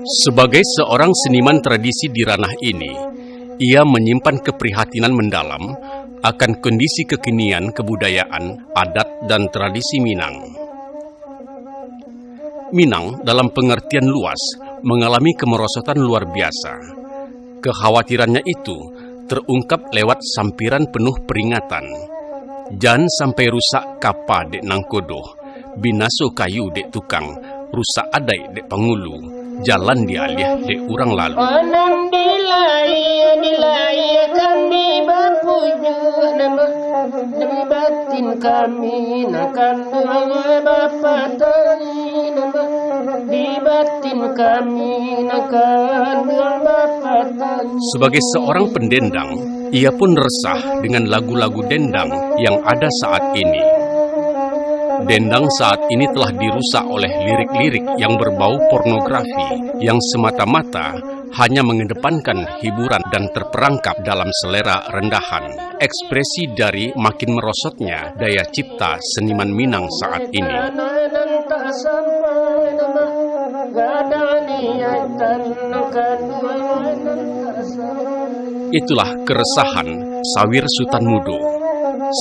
Sebagai seorang seniman tradisi di ranah ini, ia menyimpan keprihatinan mendalam akan kondisi kekinian kebudayaan, adat, dan tradisi Minang. Minang dalam pengertian luas mengalami kemerosotan luar biasa. Kekhawatirannya itu terungkap lewat sampiran penuh peringatan. Jan sampai rusak kapa dek nangkodoh, binaso kayu dek tukang, rusak adai dek pangulu, jalan dialih dek urang lalu. Anam dilai kami berpuju demi batin kami nakan bapa tani di batin kami nakan bapa tani. Sebagai seorang pendendang, ia pun resah dengan lagu-lagu dendang yang ada saat ini. Dendang saat ini telah dirusak oleh lirik-lirik yang berbau pornografi yang semata-mata hanya mengedepankan hiburan dan terperangkap dalam selera rendahan. Ekspresi dari makin merosotnya daya cipta seniman Minang saat ini. Itulah keresahan Sawir Sutanmudo,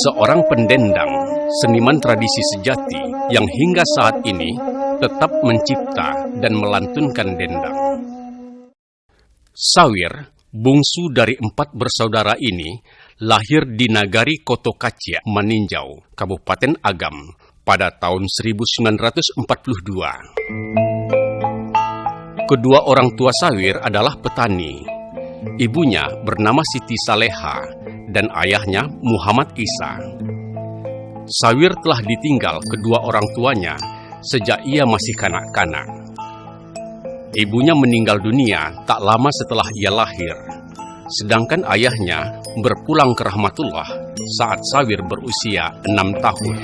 seorang pendendang, seniman tradisi sejati yang hingga saat ini tetap mencipta dan melantunkan dendang. Sawir, bungsu dari 4 bersaudara ini, lahir di Nagari Kotokacia, Maninjau, Kabupaten Agam, pada tahun 1942. Kedua orang tua Sawir adalah petani. Ibunya bernama Siti Saleha dan ayahnya Muhammad Isa. Sawir telah ditinggal kedua orang tuanya sejak ia masih kanak-kanak. Ibunya meninggal dunia tak lama setelah ia lahir, sedangkan ayahnya berpulang ke rahmatullah saat Sawir berusia 6 tahun.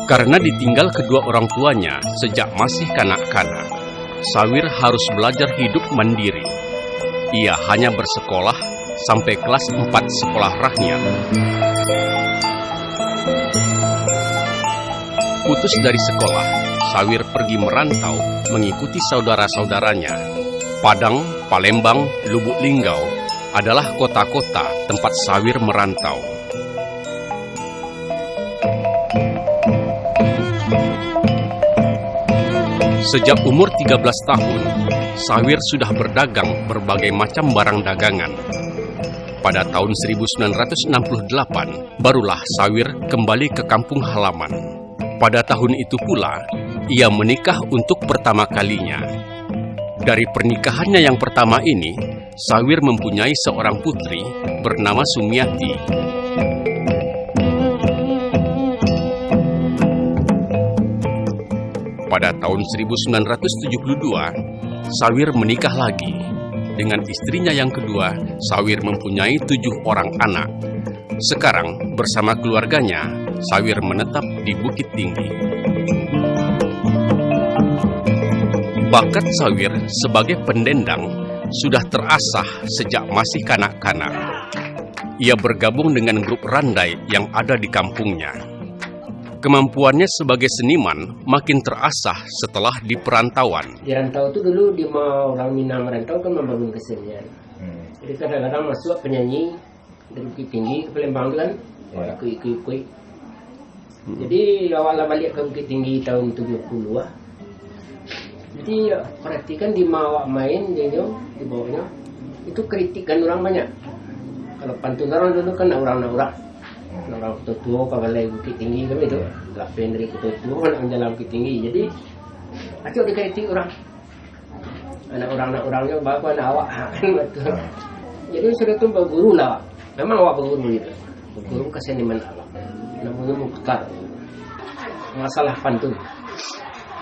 Karena ditinggal kedua orang tuanya sejak masih kanak-kanak, Sawir harus belajar hidup mandiri. Ia hanya bersekolah sampai kelas 4 sekolah rakyat. Putus dari sekolah, Sawir pergi merantau mengikuti saudara-saudaranya. Padang, Palembang, Lubuk Linggau adalah kota-kota tempat Sawir merantau. Sejak umur 13 tahun, Sawir sudah berdagang berbagai macam barang dagangan. Pada tahun 1968, barulah Sawir kembali ke kampung halaman. Pada tahun itu pula, ia menikah untuk pertama kalinya. Dari pernikahannya yang pertama ini, Sawir mempunyai seorang putri bernama Sumiati. Pada tahun 1972, Sawir menikah lagi. Dengan istrinya yang kedua, Sawir mempunyai 7 orang anak. Sekarang, bersama keluarganya, Sawir menetap di Bukit Tinggi. Bakat Sawir sebagai pendendang sudah terasah sejak masih kanak-kanak. Ia bergabung dengan grup randai yang ada di kampungnya. Kemampuannya sebagai seniman makin terasah setelah di perantauan. Di rantau itu dulu di mau orang Minang merantau kan membangun kesenian. Jadi kadang-kadang masuk penyanyi dari Bukit Tinggi ke Palembang kan, ikut. Jadi awalnya balik ke Bukit Tinggi tahun 70-an. Jadi perhatikan di mawak main dia di bawahnya itu kritikan orang banyak. Kalau pantun orang dulu kan orang-orang tua kabalai Bukit Tinggi kan itu gapen dari tua anak jalan Bukit Tinggi. Jadi acok dikritik orang. Anak orangnya bagus anak awak kan betul. Jadi sudah tu berguru lah. Memang awak berguru itu. Berguru kesenian alam. Namanya Mukhtar. Masalah pantun.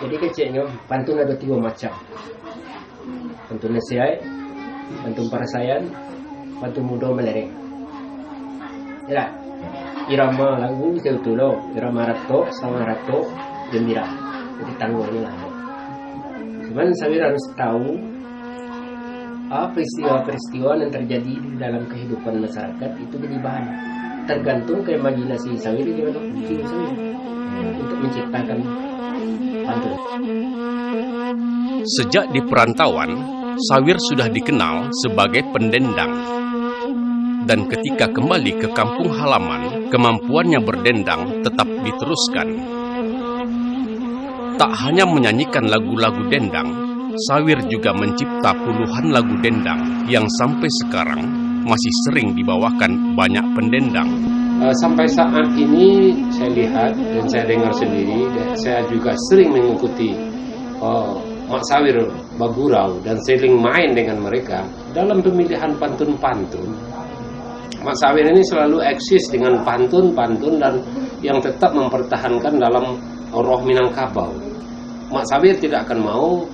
Jadi kecilnya pantun ada 3 macam. Pantun nasihat, pantun parasayan, pantun muda melereng. Ya. Irama lagu itu loh, irama rato, sama rato, gembira. Jadi tanggungnya lah. Cuman Sawir harus tahu peristiwa-peristiwa yang terjadi di dalam kehidupan masyarakat itu jadi bahan. Tergantung ke imajinasi Sawir gimana bikin Sawir. untuk menciptakan pantun. Sejak di perantauan, Sawir sudah dikenal sebagai pendendang. Dan ketika kembali ke kampung halaman, kemampuannya berdendang tetap diteruskan. Tak hanya menyanyikan lagu-lagu dendang, Sawir juga mencipta puluhan lagu dendang yang sampai sekarang masih sering dibawakan banyak pendendang. Sampai saat ini saya lihat dan saya dengar sendiri, dan saya juga sering mengikuti Mak Sawir bergurau dan sering main dengan mereka dalam pemilihan pantun-pantun. Mak Sawir ini selalu eksis dengan pantun-pantun dan yang tetap mempertahankan dalam roh Minangkabau. Mak Sawir tidak akan mau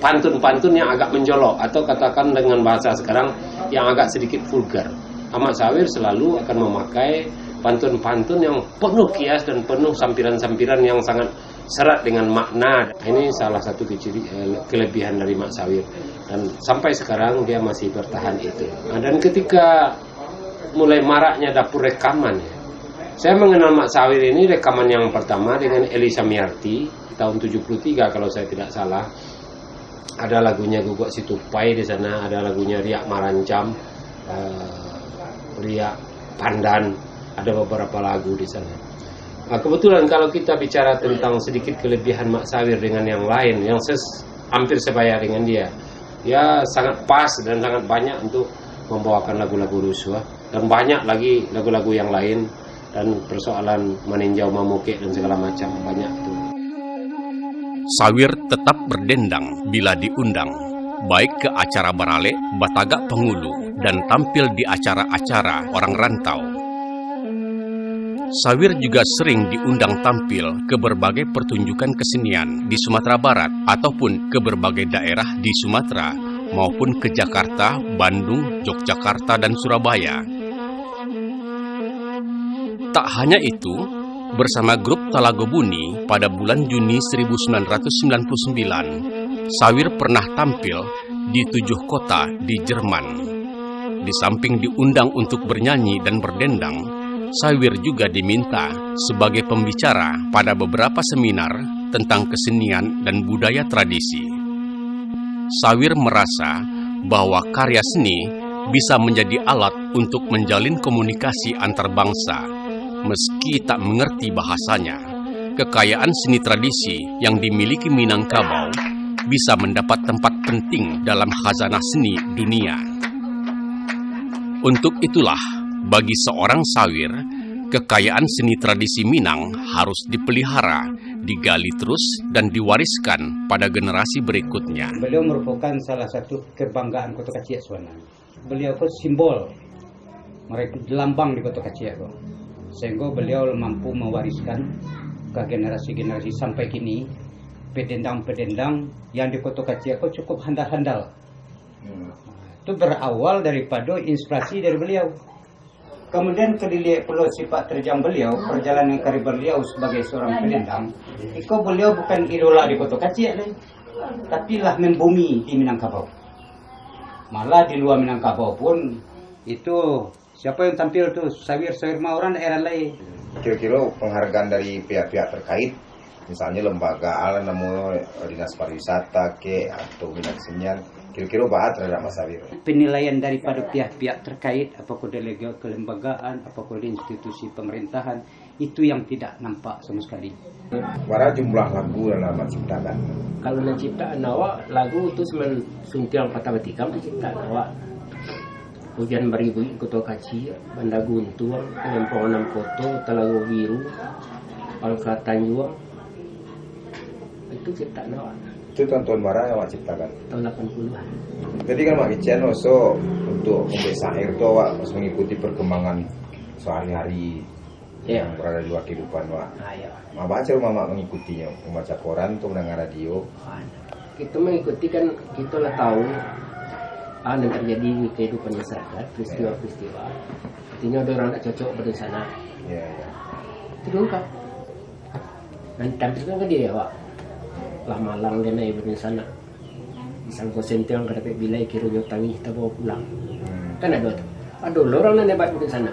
pantun-pantun yang agak menjolok atau katakan dengan bahasa sekarang yang agak sedikit vulgar. Mak Sawir selalu akan memakai pantun-pantun yang penuh kias dan penuh sampiran-sampiran yang sangat serat dengan makna. Ini salah satu kelebihan dari Mak Sawir dan sampai sekarang dia masih bertahan itu. Dan ketika mulai maraknya dapur rekaman, saya mengenal Mak Sawir ini rekaman yang pertama dengan Elisa Miarti tahun 73 kalau saya tidak salah. Ada lagunya Guguk Situpai di sana, ada lagunya Riak Marancam, Riak Pandan, ada beberapa lagu di sana. Kebetulan kalau kita bicara tentang sedikit kelebihan Mak Sawir dengan yang lain, yang hampir sebaya dengan dia, ya sangat pas dan sangat banyak untuk membawakan lagu-lagu Rusuh dan banyak lagi lagu-lagu yang lain dan persoalan meninjau Mamuke dan segala macam banyak tuh. Sawir tetap berdendang bila diundang, baik ke acara Barale, Batagak Pengulu, dan tampil di acara-acara orang rantau. Sawir juga sering diundang tampil ke berbagai pertunjukan kesenian di Sumatera Barat ataupun ke berbagai daerah di Sumatera maupun ke Jakarta, Bandung, Yogyakarta, dan Surabaya. Tak hanya itu, bersama grup Talago Buni pada bulan Juni 1999, Sawir pernah tampil di 7 kota di Jerman. Di samping diundang untuk bernyanyi dan berdendang, Sawir juga diminta sebagai pembicara pada beberapa seminar tentang kesenian dan budaya tradisi. Sawir merasa bahwa karya seni bisa menjadi alat untuk menjalin komunikasi antar bangsa. Meski tak mengerti bahasanya, kekayaan seni tradisi yang dimiliki Minangkabau bisa mendapat tempat penting dalam khazanah seni dunia. Untuk itulah, bagi seorang Sawir, kekayaan seni tradisi Minang harus dipelihara, digali terus, dan diwariskan pada generasi berikutnya. Beliau merupakan salah satu kebanggaan Kota Kaciak sebenarnya. Beliau itu simbol, mereka lambang di Kota Kaciak. Sehingga beliau mampu mewariskan ke generasi-generasi sampai kini pedendang-pedendang yang di Kota Kaciak cukup handal-handal. Itu berawal daripada inspirasi dari beliau. Kemudian kedilihat pula sifat terjang beliau, perjalanan karir beliau sebagai seorang pedendang. Itu beliau bukan idola di Kota Kaciak, tapi lah membumi di Minangkabau. Malah di luar Minangkabau pun itu siapa yang tampil tuh Sawir-Sawir mah orang daerah lain. Kira-kira penghargaan dari pihak-pihak terkait, misalnya lembaga alam namun dinas pariwisata atau bidang kesenian, kira-kira bahas terhadap Mas Sawir. Penilaian daripada pihak-pihak terkait, apakah delegasi kelembagaan, apakah institusi pemerintahan, itu yang tidak nampak sama sekali. Berapa jumlah lagu yang nama ciptakan? Kalau nak ciptaan awak lagu itu semen suntiang patah betikam ciptaan awak. Hujan beribu Kota Kaciak, Banda Guntur, Lempongan Koto, Talago Biru, Pangkal Tanjuang. Itu ciptaan awak. Itu tahun mana yang awak ciptakan? Tahun 80-an. Jadi kan Mak Kician also untuk pembiasa air itu awak harus mengikuti perkembangan sehari-hari yang berada di luar kehidupan awak. Ya. Mak baca rumah Mak mengikutinya, membaca koran atau mendengar radio. Kita mengikuti kan, kita lah tahu yang terjadi di kehidupan masyarakat, peristiwa-peristiwa. Artinya ada orang tak cocok pada sana. Ya. Itu diungkap. Dan tampilkan ke dia, Pak. Lah malang dia naik pada sana. Misal kau sentiang kadang bilai kira dia tangi kita bawa pulang. Kan ada tu. Ada orang yang naik pada sana.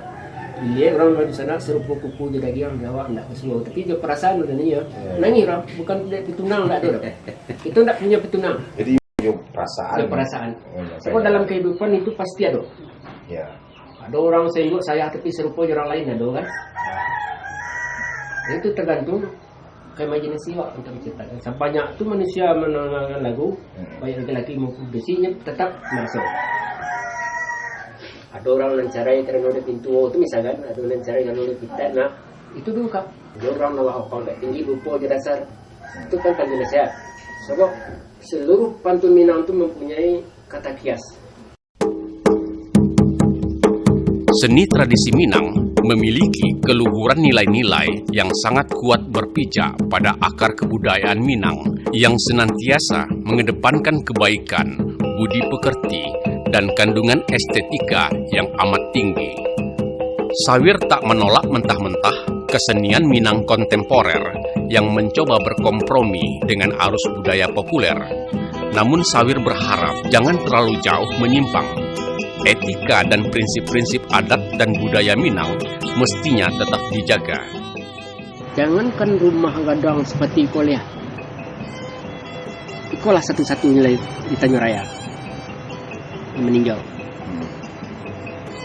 Iya, orang di sana serupa kuku dia lagi orang Jawa enggak semua, tapi dia perasaan udah nih ya. Nangis orang, bukan petunang enggak ada. Itu enggak punya petunang. Jadi punya perasaan. Ada perasaan. Sebab dalam kehidupan itu pasti ada. Ya. Ada orang senggok saya tapi serupa orang lain ada kan. Itu tergantung imajinasi awak untuk menciptakan. Banyak tu manusia menangankan lagu, baik laki-laki maupun besinya tetap masuk. Ada orang lancarai kerana ada pintu itu misalkan, ada lancarai kerana ada pitat, nah itu dulu kak. Ada orang nolak opal tak tinggi lupa je dasar, itu kan tanda nasihat. Sebab seluruh pantun Minang itu mempunyai kata kias. Seni tradisi Minang memiliki keluhuran nilai-nilai yang sangat kuat berpijak pada akar kebudayaan Minang yang senantiasa mengedepankan kebaikan, budi pekerti, dan kandungan estetika yang amat tinggi. Sawir tak menolak mentah-mentah kesenian Minang kontemporer yang mencoba berkompromi dengan arus budaya populer. Namun Sawir berharap jangan terlalu jauh menyimpang. Etika dan prinsip-prinsip adat dan budaya Minang mestinya tetap dijaga. Jangankan rumah gadang seperti Ikolia. Ikolah satu-satunya di Tanjung Raya yang meninggal.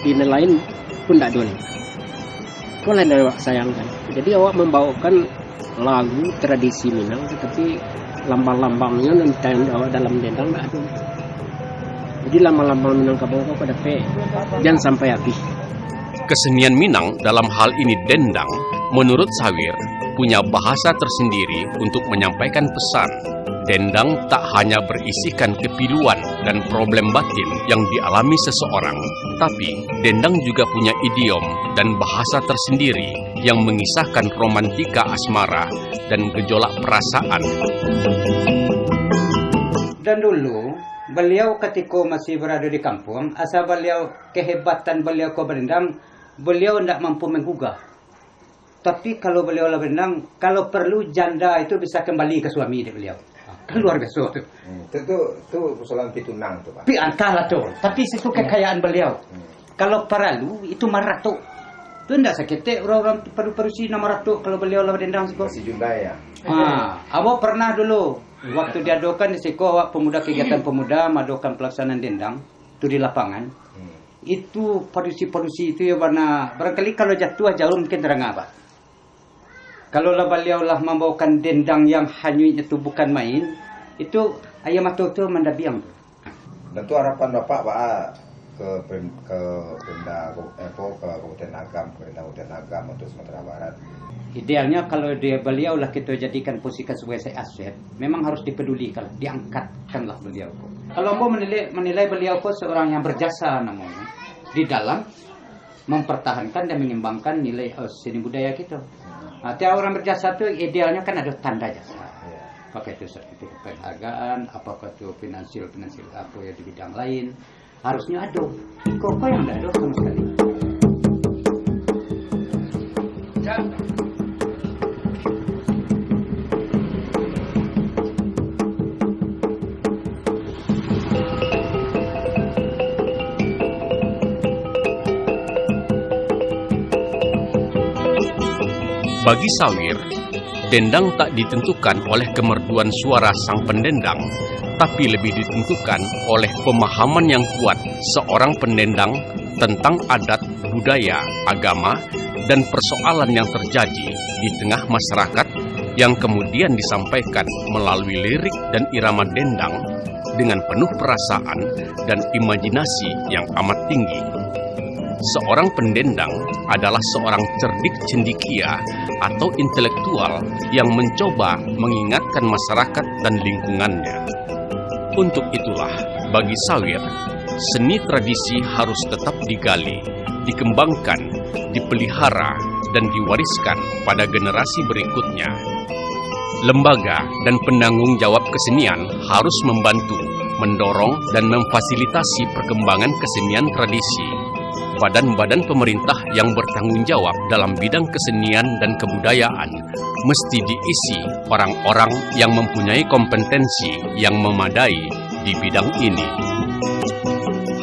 Di lain pun tak boleh. Ikolah yang awak sayangkan. Jadi awak membawakan lagu tradisi Minang, tetapi lambang-lambangnya dan awak dalam dendang tak ada. Jadi lama-lama Minang kabau pada pe jangan sampai habis. Kesenian Minang dalam hal ini dendang, menurut Sawir, punya bahasa tersendiri untuk menyampaikan pesan. Dendang tak hanya berisikan kepiluan dan problem batin yang dialami seseorang, tapi dendang juga punya idiom dan bahasa tersendiri yang mengisahkan romantika asmara dan gejolak perasaan. Dan dulu beliau ketika masih berada di kampung, asal beliau kehebatan beliau ke berdendang, beliau tidak mampu menggugah. Tapi kalau beliau berdendang, kalau perlu janda itu bisa kembali ke suami dia beliau. Kan luar biasa tu. Itu persoalan pitunang tu Pak. Tapi antahlah tu. Tapi itu kekayaan beliau. Kalau perlu itu marato. Tu tidak sakit. Orang-orang perlu-perlu nama rato kalau beliau berdendang siko. Masih jundai ya. Awak pernah dulu waktu diadakan di Siko, awak pemuda kegiatan pemuda melakukan pelaksanaan dendang itu di lapangan. Itu polusi-polusi itu ya warna barangkali kalau jatuh jauh mungkin terang apa. Kalau beliau lah membawakan dendang yang hanya itu bukan main, itu ayam atau itu mendabiang tu. Dan tu harapan Bapak ke Kabupaten Agam atau Sumatera Barat. Idealnya kalau beliau lah kita jadikan posisi sebagai aset, memang harus dipedulikan, diangkatkanlah beliau. Kalau mau menilai beliau seorang yang berjasa namanya di dalam mempertahankan dan mengembangkan nilai seni budaya kita. Tiap orang berjasa itu idealnya kan ada tanda jasa. Apakah itu sertifikat penghargaan, apakah itu finansial apa ya di bidang lain, harusnya ada. Kok yang tidak ada sama sekali. Bagi Sawir, dendang tak ditentukan oleh kemerduan suara sang pendendang, tapi lebih ditentukan oleh pemahaman yang kuat seorang pendendang tentang adat, budaya, agama, dan persoalan yang terjadi di tengah masyarakat yang kemudian disampaikan melalui lirik dan irama dendang dengan penuh perasaan dan imajinasi yang amat tinggi. Seorang pendendang adalah seorang cerdik cendekia atau intelektual yang mencoba mengingatkan masyarakat dan lingkungannya. Untuk itulah, bagi Sawir, seni tradisi harus tetap digali, dikembangkan, dipelihara, dan diwariskan pada generasi berikutnya. Lembaga dan penanggung jawab kesenian harus membantu, mendorong, dan memfasilitasi perkembangan kesenian tradisi. Badan-badan pemerintah yang bertanggung jawab dalam bidang kesenian dan kebudayaan mesti diisi orang-orang yang mempunyai kompetensi yang memadai di bidang ini.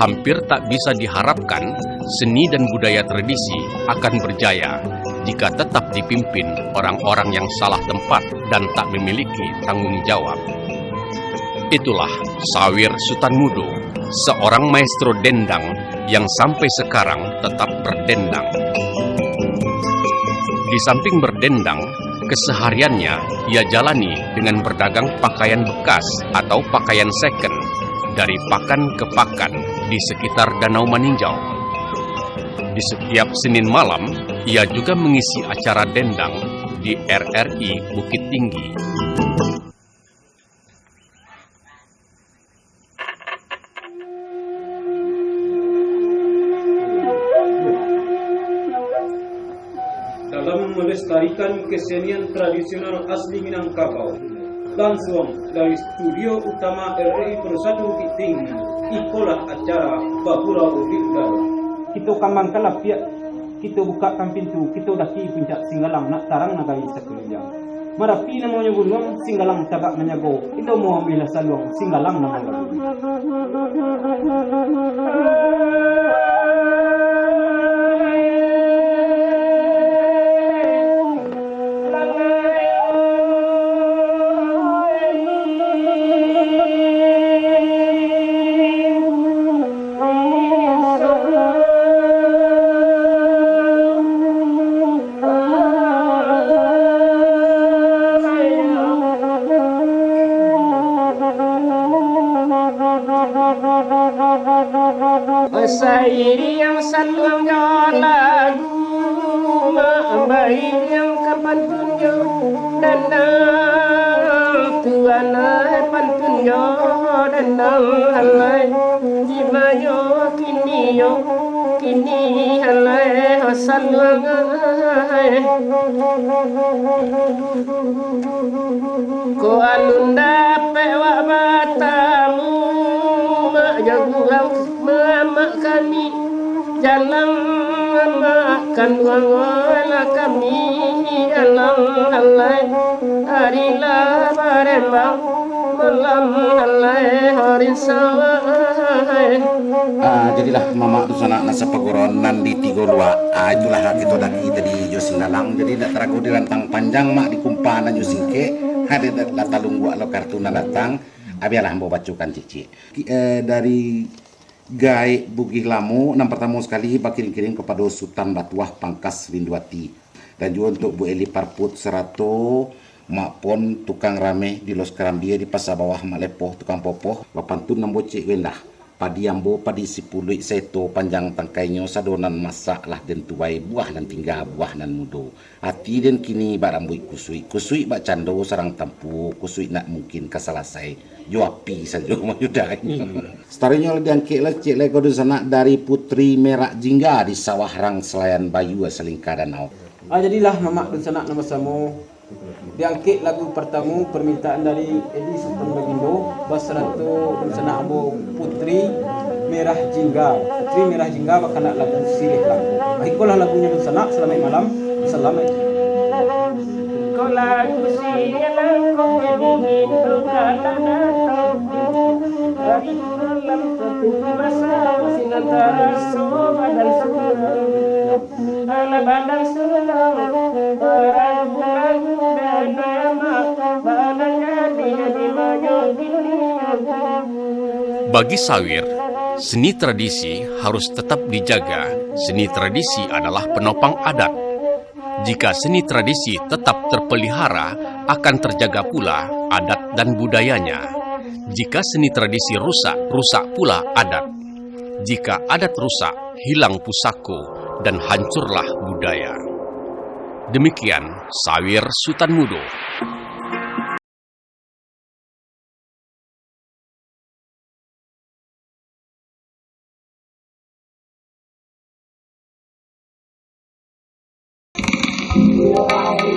Hampir tak bisa diharapkan seni dan budaya tradisi akan berjaya jika tetap dipimpin orang-orang yang salah tempat dan tak memiliki tanggung jawab. Itulah Sawir Sutanmudo, seorang maestro dendang yang sampai sekarang tetap berdendang. Di samping berdendang, kesehariannya ia jalani dengan berdagang pakaian bekas atau pakaian second dari pakan ke pakan di sekitar Danau Maninjau. Di setiap Senin malam, ia juga mengisi acara dendang di RRI Bukit Tinggi. Dalam melestarikan kesenian tradisional asli Minangkabau, langsung dari studio utama RRI Pro1 Bukit Tinggi, ikulah acara Bagurau Udara. Kita kembangkanlah pihak, kita bukakan pintu, kita daki puncak Singgalang nak tarang nagali sekeliling. Marapi namanya gunung, Singgalang tagak menyago, kita mau ambil saluang, Singgalang namanya gunung. Sairi yang saluang lagu, baik yang kapan tunjo dan Tuhan pantunjo dan halai jibayo kini halai saluang ko alunda pewa batamu jagurau mama kami jalan makan wala kami jalan halai harilah barembang malam halai hari sawah. Jadilah mama tu sana nasa pagoronan di Tigolua. Itulah kita lagi tadi Josinggalang. Jadi nak teraku di rantang panjang mak di kumpanan Josingke. Ada latalung gua lo kartuna datang. Abialah mau bacukan cici. Dari Gai Bugih Lamu, yang pertama sekali kirim kepada Sultan Batuah Pangkas Rinduati. Dan juga untuk Bu Eli Parput Serato, Mak Pon tukang rame di Los Karambia di Pasar Bawah Malepoh tukang popoh, Bapantun nambo cik wendah. Padi ambo padi sipului seto panjang tangkainya sadonan masak lah dan tuai buah dan tinggal buah dan mudo. Hati dan kini barambui kusui bak cando sarang tampu kusui nak mungkin kasalasai juapi saja mayudah. Starinya diangkit lah cik lego sana dari Putri Merak Jingga di Sawah Rang Selayan Bayu Selingkar Danau. Jadilah mamak dan sanak nama samo diangkit lagu pertama permintaan dari Edi Sultan Bagindo Basratu dan sanak abo Putri Merah Jingga. Putri Merah Jingga bakal nak lagu silih lagu. Ikulah lagunya dan sanak. Selamat malam. Selamat. Kau lagu silih lagu Bagindo kata datang dari malam satu masa sinantara soba dan surau ala badang surau ragu-ragu dan nama badang jadi maju gini. Bagi Sawir, seni tradisi harus tetap dijaga. Seni tradisi adalah penopang adat. Jika seni tradisi tetap terpelihara, akan terjaga pula adat dan budayanya. Jika seni tradisi rusak, rusak pula adat. Jika adat rusak, hilang pusako dan hancurlah budaya. Demikian Sawir Sutanmudo. Wow.